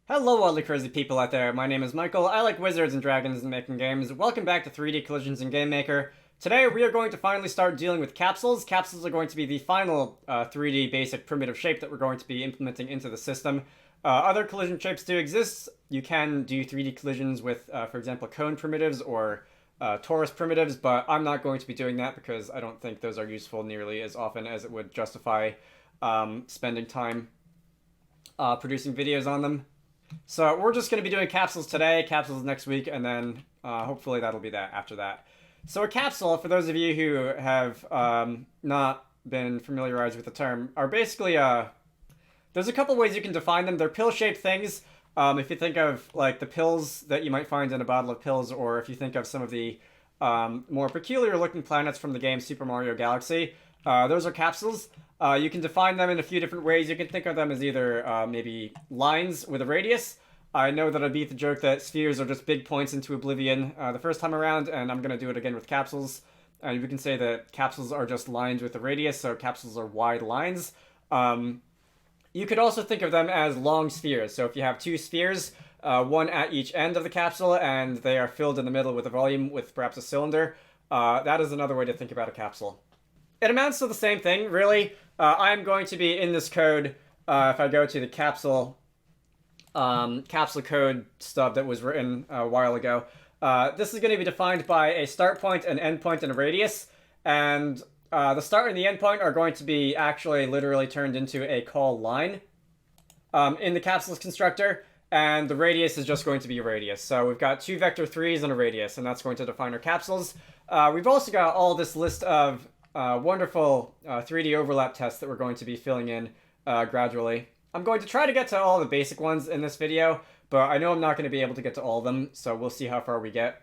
Hello all the crazy people out there, my name is Michael, I like wizards and dragons and making games. Welcome back to 3D Collisions in GameMaker. Today we are going to finally start dealing with capsules. Capsules are going to be the final 3D basic primitive shape that we're going to be implementing into the system. Other collision shapes do exist. You can do 3D collisions with, for example, cone primitives or torus primitives, but I'm not going to be doing that because I don't think those are useful nearly as often as it would justify spending time producing videos on them. So we're just going to be doing capsules today, capsules next week, and then hopefully that'll be that after that. So a capsule, for those of you who have not been familiarized with the term, are basically there's a couple ways you can define them. They're pill-shaped things. If you think of like the pills that you might find in a bottle of pills, or if you think of some of the more peculiar-looking planets from the game Super Mario Galaxy, those are capsules. You can define them in a few different ways. You can think of them as either maybe lines with a radius. I know that I beat the joke that spheres are just big points into oblivion the first time around, and I'm going to do it again with capsules. And we can say that capsules are just lines with a radius, so capsules are wide lines. You could also think of them as long spheres. So if you have two spheres, one at each end of the capsule, and they are filled in the middle with a volume with perhaps a cylinder, that is another way to think about a capsule. It amounts to the same thing, really. I'm going to be in this code, if I go to the capsule code stub that was written a while ago. This is going to be defined by a start point, an end point, and a radius. And the start and the end point are going to be actually literally turned into a call line in the capsules constructor. And the radius is just going to be a radius. So we've got two vector 3s and a radius, and that's going to define our capsules. We've also got all this list of wonderful 3D overlap tests that we're going to be filling in gradually. I'm going to try to get to all the basic ones in this video, but I know I'm not going to be able to get to all of them, so we'll see how far we get.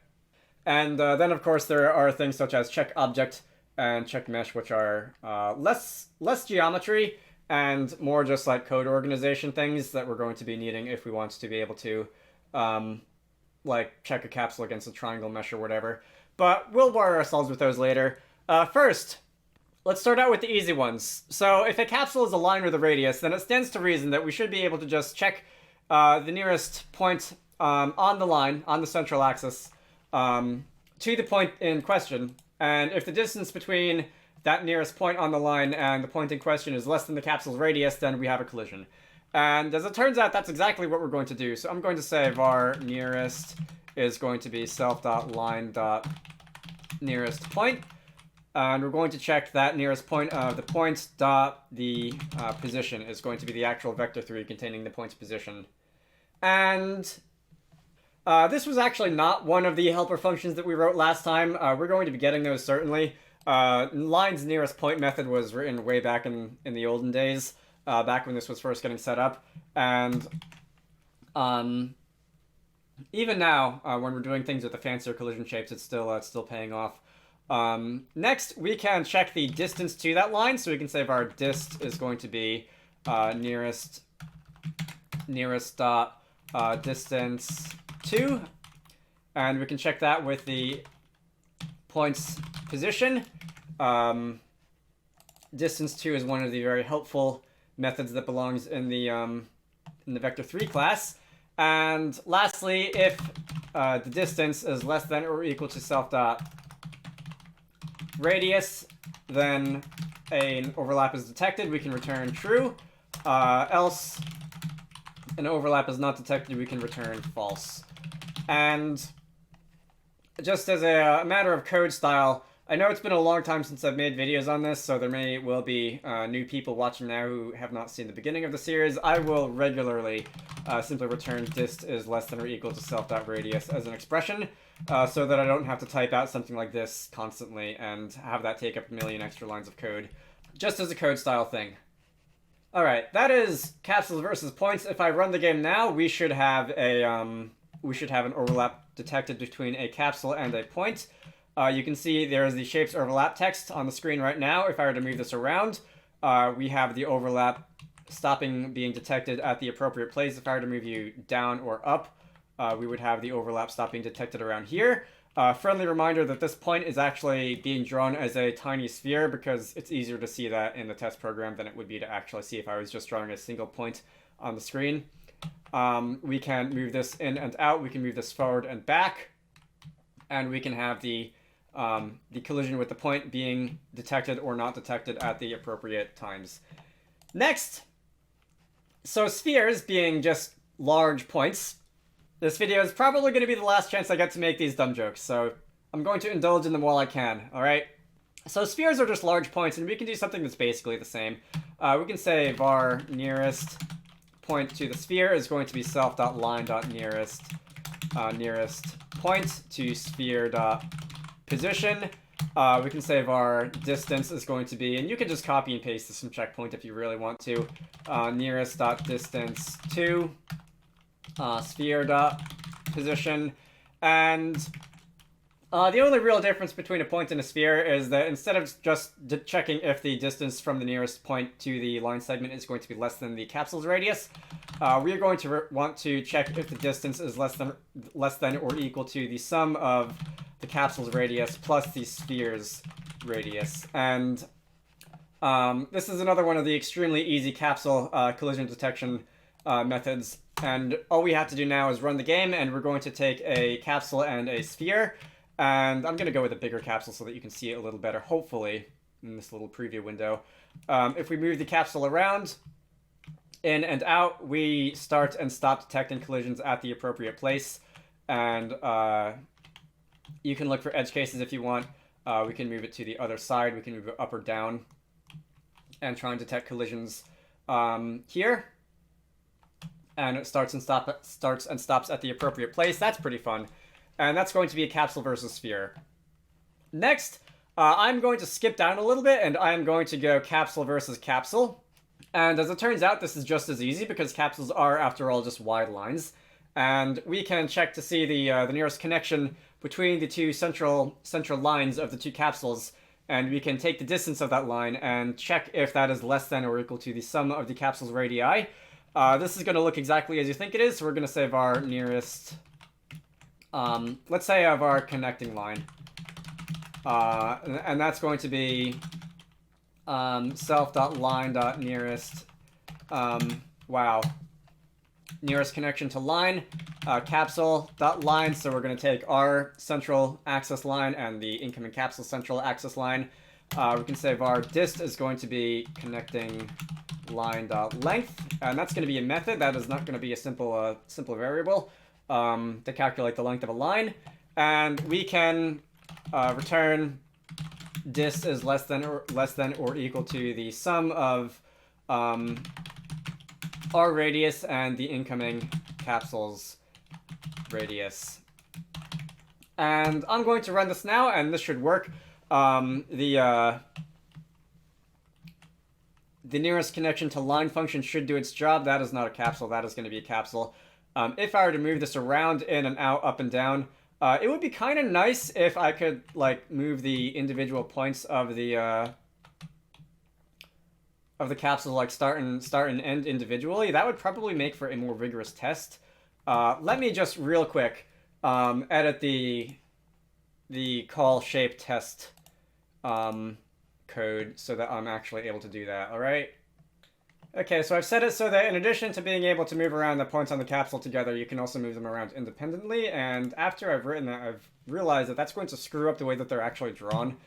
And then, of course, there are things such as check object and check mesh, which are less geometry and more just like code organization things that we're going to be needing if we want to be able to like check a capsule against a triangle mesh or whatever. But we'll bore ourselves with those later. First, let's start out with the easy ones. So if a capsule is a line with a radius, then it stands to reason that we should be able to just check the nearest point on the line, on the central axis, to the point in question. And if the distance between that nearest point on the line and the point in question is less than the capsule's radius, then we have a collision. And as it turns out, that's exactly what we're going to do. So I'm going to say var nearest is going to be self.line.nearest point. And we're going to check that nearest point of the point dot the position is going to be the actual vector 3 containing the point's position. And this was actually not one of the helper functions that we wrote last time. We're going to be getting those certainly. Line's nearest point method was written way back in the olden days, back when this was first getting set up. And even now, when we're doing things with the fancier collision shapes, it's still paying off. Next, we can check the distance to that line. So we can say if our dist is going to be nearest dot distance 2. And we can check that with the point's position. Distance 2 is one of the very helpful methods that belongs in the vector 3 class. And lastly, if the distance is less than or equal to self.radius, then an overlap is detected. We can return true. Else an overlap is not detected. We can return false. And just as a matter of code style, I know it's been a long time since I've made videos on this, so there may well be new people watching now who have not seen the beginning of the series. I will regularly simply return dist is less than or equal to self.radius as an expression, so that I don't have to type out something like this constantly and have that take up a million extra lines of code, just as a code style thing. Alright, that is capsules versus points. If I run the game now, we should have an overlap detected between a capsule and a point. You can see there is the shapes overlap text on the screen right now. If I were to move this around, we have the overlap stopping being detected at the appropriate place. If I were to move you down or up, we would have the overlap stop being detected around here. Friendly reminder that this point is actually being drawn as a tiny sphere because it's easier to see that in the test program than it would be to actually see if I was just drawing a single point on the screen. We can move this in and out. We can move this forward and back. And we can have the collision with the point being detected or not detected at the appropriate times. Next, so spheres being just large points. This video is probably going to be the last chance I get to make these dumb jokes, so I'm going to indulge in them while I can, alright? So spheres are just large points, and we can do something that's basically the same. We can say var nearest point to the sphere is going to be self.line.nearest nearest point to sphere.position. We can say var distance is going to be, and you can just copy and paste this from checkpoint if you really want to, nearest.distance to sphere.position. And the only real difference between a point and a sphere is that instead of just checking if the distance from the nearest point to the line segment is going to be less than the capsule's radius, we are going to want to check if the distance is less than or equal to the sum of the capsule's radius plus the sphere's radius. And this is another one of the extremely easy capsule collision detection methods. And all we have to do now is run the game, and we're going to take a capsule and a sphere. And I'm going to go with a bigger capsule so that you can see it a little better, hopefully, in this little preview window. If we move the capsule around, in and out, we start and stop detecting collisions at the appropriate place. And you can look for edge cases if you want. We can move it to the other side. We can move it up or down and try and detect collisions here. And it starts and stops at the appropriate place. That's pretty fun. And that's going to be a capsule versus sphere. Next, I'm going to skip down a little bit, and I'm going to go capsule versus capsule. And as it turns out, this is just as easy because capsules are, after all, just wide lines. And we can check to see the nearest connection between the two central lines of the two capsules. And we can take the distance of that line and check if that is less than or equal to the sum of the capsule's radii. This is going to look exactly as you think it is, so we're going to say var nearest... let's say of our connecting line. And that's going to be self.line.nearest, nearest connection to line, capsule.line, so we're going to take our central access line and the incoming capsule central access line. We can say var dist is going to be connecting line.length, and that's going to be a method. That is not going to be a simple variable to calculate the length of a line. And we can return dist is less than or equal to the sum of our radius and the incoming capsule's radius. And I'm going to run this now, and this should work. The nearest connection to line function should do its job. That is not a capsule. That is going to be a capsule. If I were to move this around, in and out, up and down, it would be kind of nice if I could, like, move the individual points of the capsule, like, start and end individually. That would probably make for a more vigorous test. Let me just real quick edit the call shape test code so that I'm actually able to do that, alright? Okay, so I've set it so that in addition to being able to move around the points on the capsule together, you can also move them around independently, and after I've written that, I've realized that that's going to screw up the way that they're actually drawn,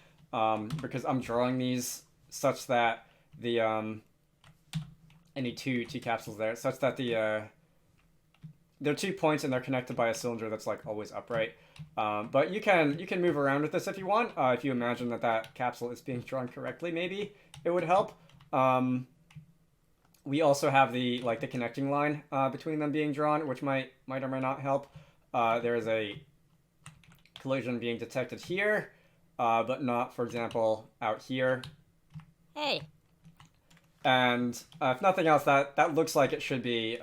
because I'm drawing these such that the, I need two capsules there, such that they're 2 points and they're connected by a cylinder that's, like, always upright. But you can move around with this if you want. If you imagine that capsule is being drawn correctly, maybe it would help. We also have the connecting line between them being drawn, which might or might not help. There is a collision being detected here, but not, for example, out here. Hey. And if nothing else, that looks like it should be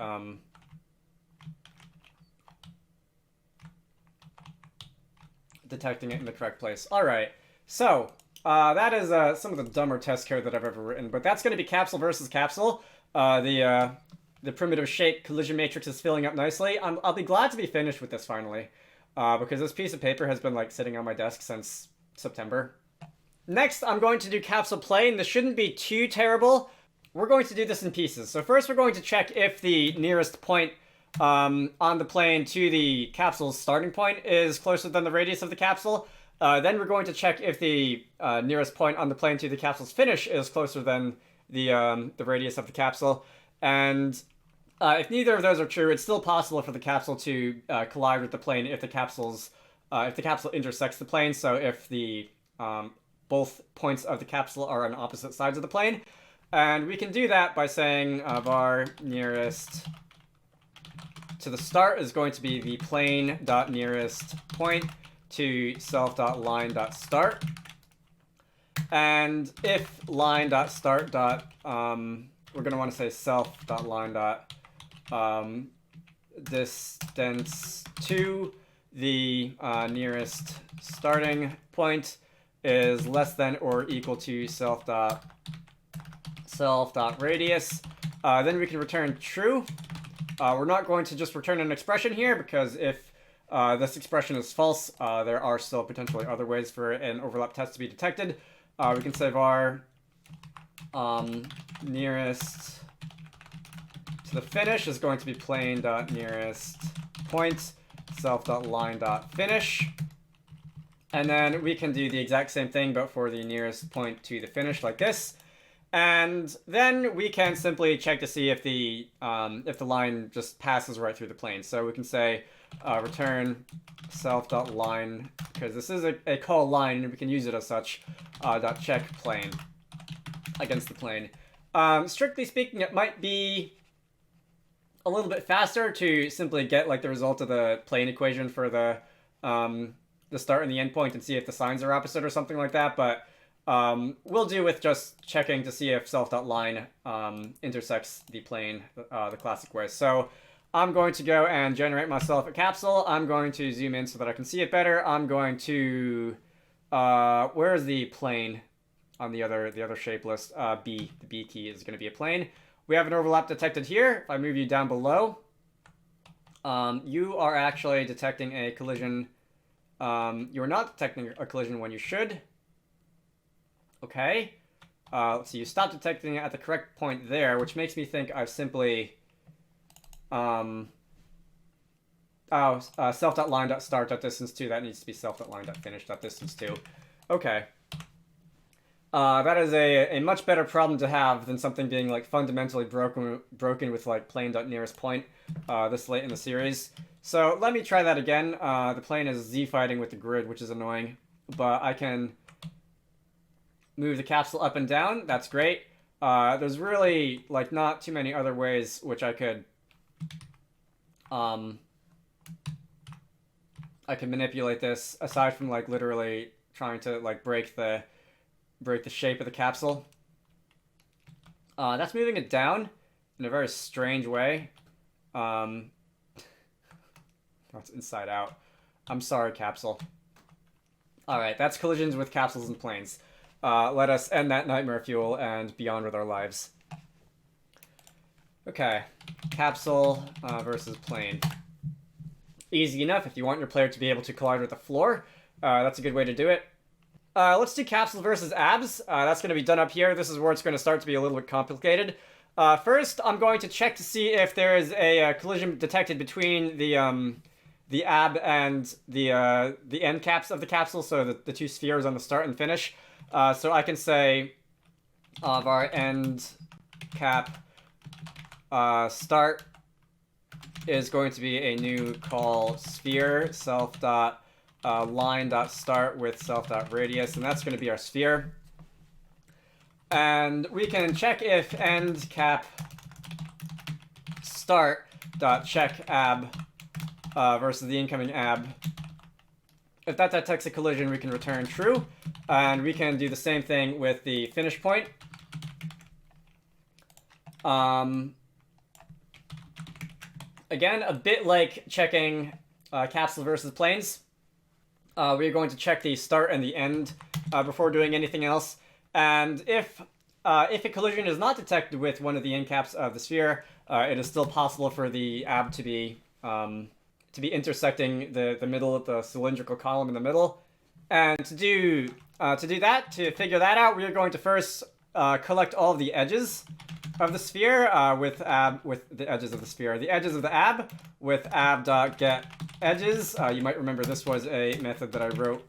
detecting it in the correct place. All right, so that is some of the dumber test code that I've ever written, but that's going to be capsule versus capsule. The primitive shape collision matrix is filling up nicely. I'll be glad to be finished with this finally, because this piece of paper has been, like, sitting on my desk since September. Next, I'm going to do capsule plane. This shouldn't be too terrible. We're going to do this in pieces. So first we're going to check if the nearest point on the plane to the capsule's starting point is closer than the radius of the capsule, then we're going to check if the nearest point on the plane to the capsule's finish is closer than the radius of the capsule. And if neither of those are true, it's still possible for the capsule to collide with the plane if the capsule intersects the plane. So if the both points of the capsule are on opposite sides of the plane. And we can do that by saying var nearest to the start is going to be the plane.nearest point to self.line.start. And if line.start we're going to want to say self.line distance to the nearest starting point is less than or equal to self.radius, then we can return true. We're not going to just return an expression here, because if this expression is false, there are still potentially other ways for an overlap test to be detected. We can say var nearest to the finish is going to be plane.nearest point self.line.finish. And then we can do the exact same thing, but for the nearest point to the finish, like this. And then we can simply check to see if the line just passes right through the plane. So we can say return self.line, because this is a call line, and we can use it as such, .check plane against the plane. Strictly speaking, it might be a little bit faster to simply get like the result of the plane equation for the start and the end point and see if the signs are opposite or something like that, but we'll do with just checking to see if self.line intersects the plane the classic way. So I'm going to go and generate myself a capsule. I'm going to zoom in so that I can see it better. I'm going to where is the plane on the other shape list? B. The B key is going to be a plane. We have an overlap detected here. If I move you down below, you are actually detecting a collision. You are not detecting a collision when you should. Okay. So you stop detecting it at the correct point there, which makes me think I've simply self.line.start.distance 2. That needs to be self.line.finish.distance 2. Okay. That is a much better problem to have than something being like fundamentally broken with like plane.nearest point this late in the series. So let me try that again. The plane is z-fighting with the grid, which is annoying, but I can move the capsule up and down. That's great. There's really like not too many other ways which I could manipulate this aside from like literally trying to like break the shape of the capsule. That's moving it down in a very strange way. That's inside out. I'm sorry, capsule. Alright, that's collisions with capsules and planes. Let us end that nightmare fuel and be on with our lives. Okay, capsule versus plane. Easy enough if you want your player to be able to collide with the floor. That's a good way to do it. Let's do capsules versus AABBs. That's going to be done up here. This is where it's going to start to be a little bit complicated. First, I'm going to check to see if there is a collision detected between the AABB and the end caps of the capsule, so the two spheres on the start and finish. So I can say var end cap start is going to be a new call sphere self.line.start with self.radius, and that's going to be our sphere. And we can check if end cap start dot check AABB versus the incoming AABB. If that detects a collision, we can return true, and we can do the same thing with the finish point. Again, a bit like checking capsule versus planes. We're going to check the start and the end before doing anything else. And if a collision is not detected with one of the end caps of the sphere, it is still possible for the AABB to be intersecting the middle of the cylindrical column in the middle. And to figure that out, we are going to first collect all of the edges of the sphere with the edges of the sphere. The edges of the ab with ab.get edges. You might remember this was a method that I wrote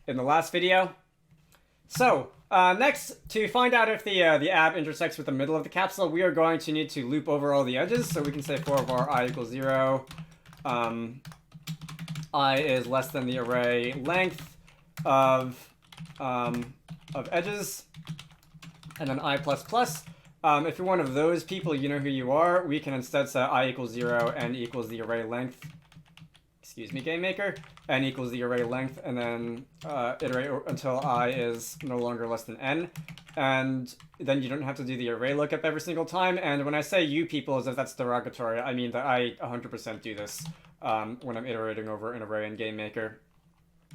in the last video. So next, to find out if the ab intersects with the middle of the capsule, we are going to need to loop over all the edges. So we can say for var I equals 0, I is less than the array length of edges, and then I plus plus. If you're one of those people, you know who you are. We can instead set I equals 0, n equals the array length. Excuse me, GameMaker. N equals the array length, and then iterate until I is no longer less than n. And then you don't have to do the array lookup every single time. And when I say you people, as if that's derogatory, I mean that I 100% do this when I'm iterating over an array in GameMaker,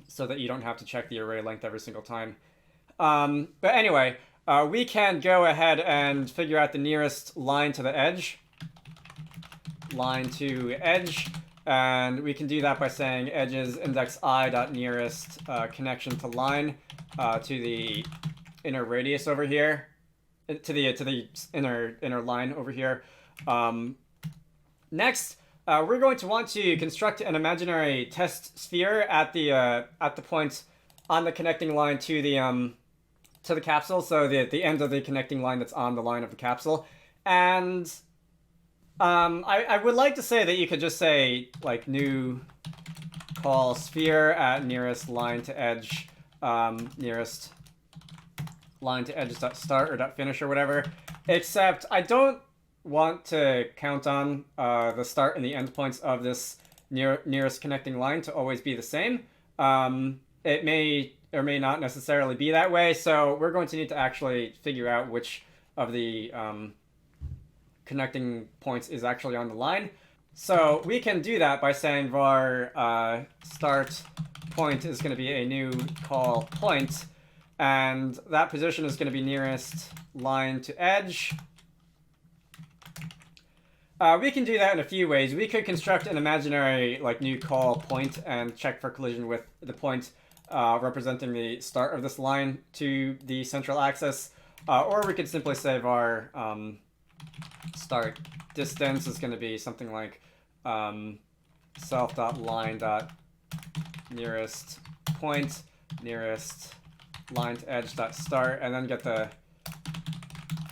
so that you don't have to check the array length every single time. But anyway, we can go ahead and figure out the nearest line to the edge. Line to edge. And we can do that by saying edges index I dot nearest connection to line to the inner radius over here, to the inner line over here. Next, we're going to want to construct an imaginary test sphere at the point on the connecting line to the capsule. So the end of the connecting line that's on the line of the capsule. And I would like to say that you could just say, like, new call sphere at nearest line to edge, nearest line to edge dot start or dot finish or whatever, except I don't want to count on the start and the end points of this nearest connecting line to always be the same. It may or may not necessarily be that way, so we're going to need to actually figure out which of the connecting points is actually on the line. So we can do that by saying var start point is going to be a new call point, and that position is going to be nearest line to edge. We can do that in a few ways. We could construct an imaginary new call point and check for collision with the point representing the start of this line to the central axis, or we could simply say var start distance is going to be something like self.line.nearest point, nearest line to edge dot start, and then get the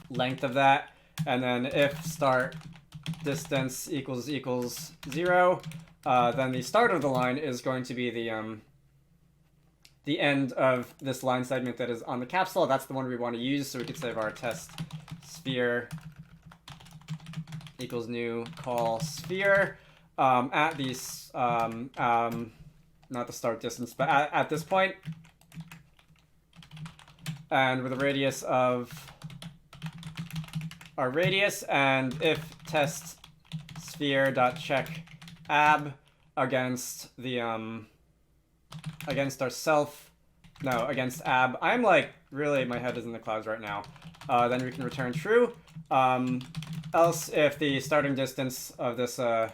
length of that. And then if start distance equals 0, then the start of the line is going to be the end of this line segment that is on the capsule. That's the one we want to use, so we could say var test sphere equals new call sphere at these not the start distance, but at this point, and with a radius of our radius, and if test sphere dot check ab against the against ab. I'm like, really, my head is in the clouds right now. Then we can return true. Else, if the starting distance of this, the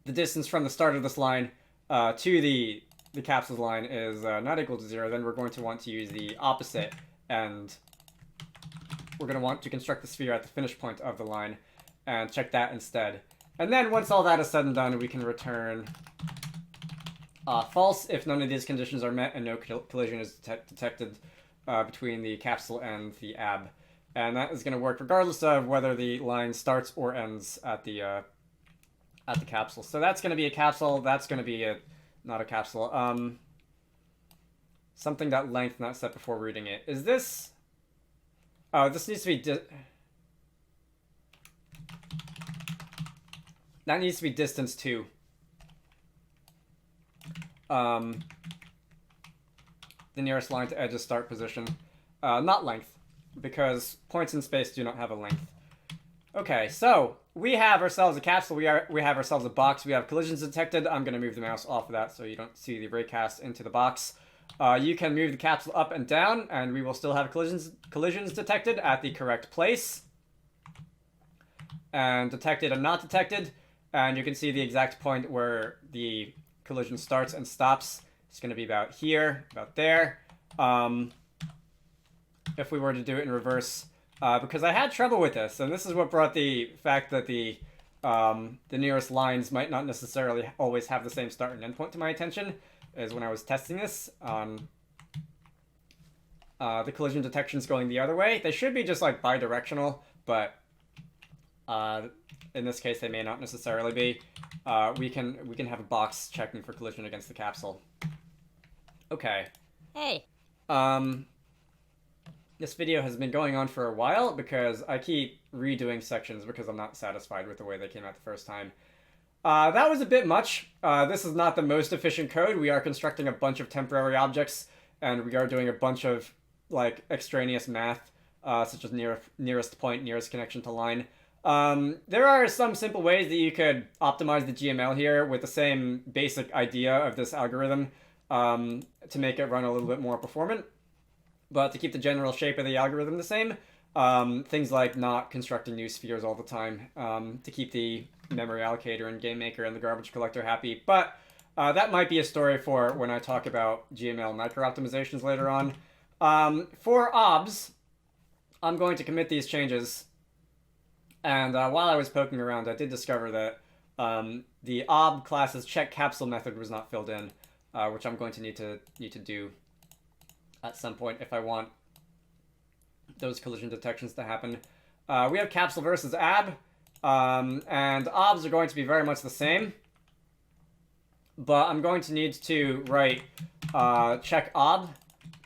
distance from the start of this line to the capsule's line is not equal to 0, then we're going to want to use the opposite, and we're going to want to construct the sphere at the finish point of the line and check that instead. And then once all that is said and done, we can return false if none of these conditions are met and no collision is detected between the capsule and the ab. And that is going to work regardless of whether the line starts or ends at the capsule. So that's going to be a capsule. That's going to be not a capsule. Something that length not set before reading it. Is this? Oh, this needs to be. That needs to be distance 2. The nearest line to edge is start position, not length, because points in space do not have a length. Okay, so we have ourselves a capsule, we have ourselves a box, we have collisions detected. I'm going to move the mouse off of that so you don't see the raycast into the box. You can move the capsule up and down, and we will still have collisions detected at the correct place. And detected and not detected. And you can see the exact point where the collision starts and stops. It's going to be about here, about there. if we were to do it in reverse, because I had trouble with this, and this is what brought the fact that the nearest lines might not necessarily always have the same start and end point to my attention, is when I was testing this on the collision detections going the other way. They should be just like bi-directional, but in this case they may not necessarily be. We can have a box checking for collision against the capsule. Okay. Hey. This video has been going on for a while because I keep redoing sections because I'm not satisfied with the way they came out the first time. That was a bit much. This is not the most efficient code. We are constructing a bunch of temporary objects, and we are doing a bunch of like extraneous math, such as nearest point, nearest connection to line. There are some simple ways that you could optimize the GML here with the same basic idea of this algorithm to make it run a little bit more performant. But to keep the general shape of the algorithm the same, things like not constructing new spheres all the time, to keep the memory allocator and GameMaker and the garbage collector happy. But that might be a story for when I talk about GML micro-optimizations later on. For OBBs, I'm going to commit these changes. And while I was poking around, I did discover that the OBB class's check capsule method was not filled in, which I'm going to need to do at some point if I want those collision detections to happen. We have capsule versus ABB, and OBBs are going to be very much the same, but I'm going to need to write check OBB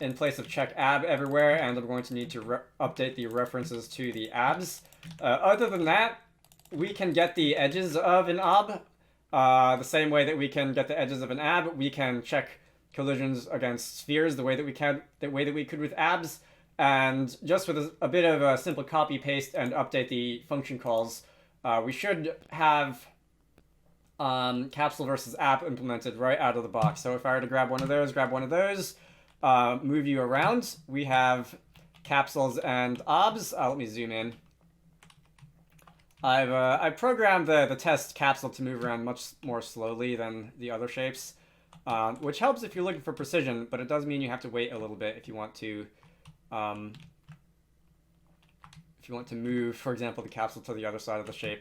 in place of check ABB everywhere, and I'm going to need to update the references to the ABBs. Other than that, we can get the edges of an OBB the same way that we can get the edges of an ABB. We can check collisions against spheres the way that we could with ABBs, and just with a bit of a simple copy paste and update the function calls, we should have capsule versus ABB implemented right out of the box. So if I were to grab one of those, move you around, we have capsules and OBBs. Let me zoom in. I've programmed the test capsule to move around much more slowly than the other shapes. Which helps if you're looking for precision, but it does mean you have to wait a little bit if you want to move, for example, the capsule to the other side of the shape.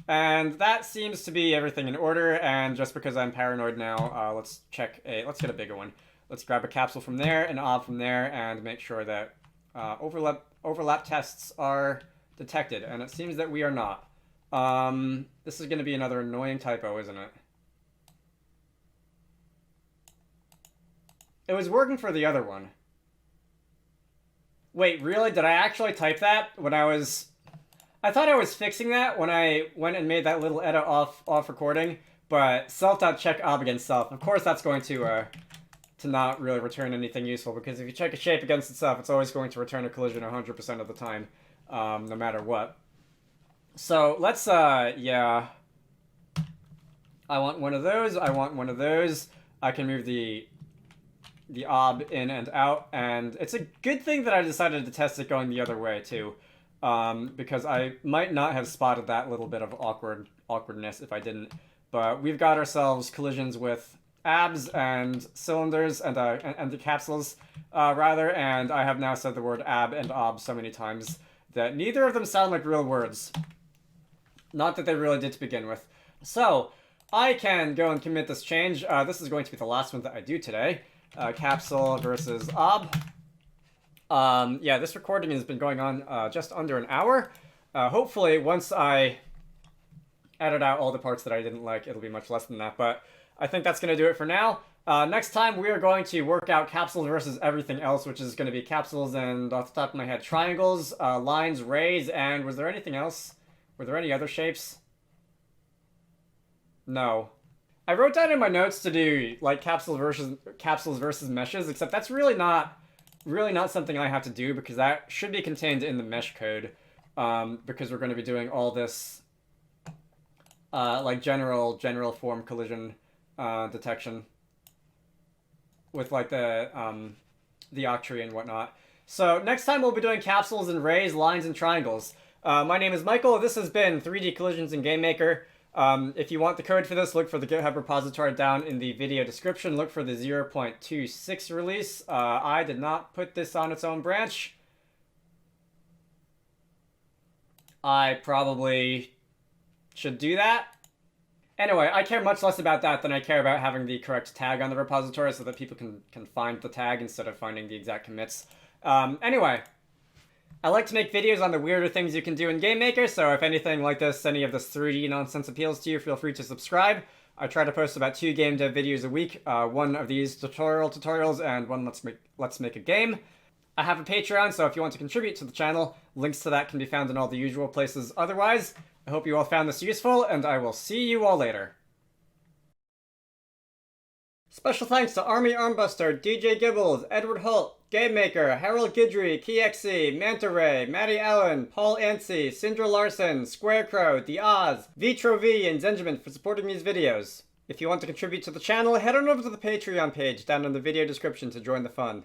And that seems to be everything in order, and just because I'm paranoid now, let's get a bigger one. Let's grab a capsule from there, an OBB from there, and make sure that overlap tests are detected, and it seems that we are not. This is going to be another annoying typo, isn't it? It was working for the other one. Wait, really? Did I actually type that when I was... I thought I was fixing that when I went and made that little edit off recording, but self.check OBB against self. Of course that's going to not really return anything useful, because if you check a shape against itself, it's always going to return a collision 100% of the time, no matter what. So let's, yeah. I want one of those, I want one of those. I can move the OBB in and out, and it's a good thing that I decided to test it going the other way too, because I might not have spotted that little bit of awkwardness if I didn't. But we've got ourselves collisions with ABBs and cylinders and the capsules, rather, and I have now said the word ABB and OBB so many times that neither of them sound like real words. Not that they really did to begin with. So I can go and commit this change. This is going to be the last one that I do today. Capsule versus OBB. Yeah, this recording has been going on just under an hour. Hopefully, once I edit out all the parts that I didn't like, it'll be much less than that. But I think that's going to do it for now. Next time, we are going to work out capsules versus everything else, which is going to be capsules and, off the top of my head, triangles, lines, rays, and was there anything else? Were there any other shapes? No. I wrote down in my notes to do like capsules versus meshes, except that's really not something I have to do, because that should be contained in the mesh code, because we're going to be doing all this like general form collision detection with like the octree and whatnot. So next time we'll be doing capsules and rays, lines, and triangles. My name is Michael. This has been 3D Collisions in GameMaker. If you want the code for this, look for the GitHub repository down in the video description. Look for the 0.26 release. I did not put this on its own branch. I probably should do that. Anyway, I care much less about that than I care about having the correct tag on the repository so that people can find the tag instead of finding the exact commits. Anyway, I like to make videos on the weirder things you can do in GameMaker, so if anything like this, any of this 3D nonsense appeals to you, feel free to subscribe. I try to post about 2 game dev videos a week, one of these tutorials and one let's make a game. I have a Patreon, so if you want to contribute to the channel, links to that can be found in all the usual places. Otherwise, I hope you all found this useful, and I will see you all later. Special thanks to Army Armbuster, DJ Gibbles, Edward Holt, GameMaker, Harold Guidry, KeyXE, Manta Ray, Maddie Allen, Paul Anstey, Sindra Larson, Squarecrow, The Oz, Vitro V, and Zenjamin for supporting these videos. If you want to contribute to the channel, head on over to the Patreon page down in the video description to join the fun.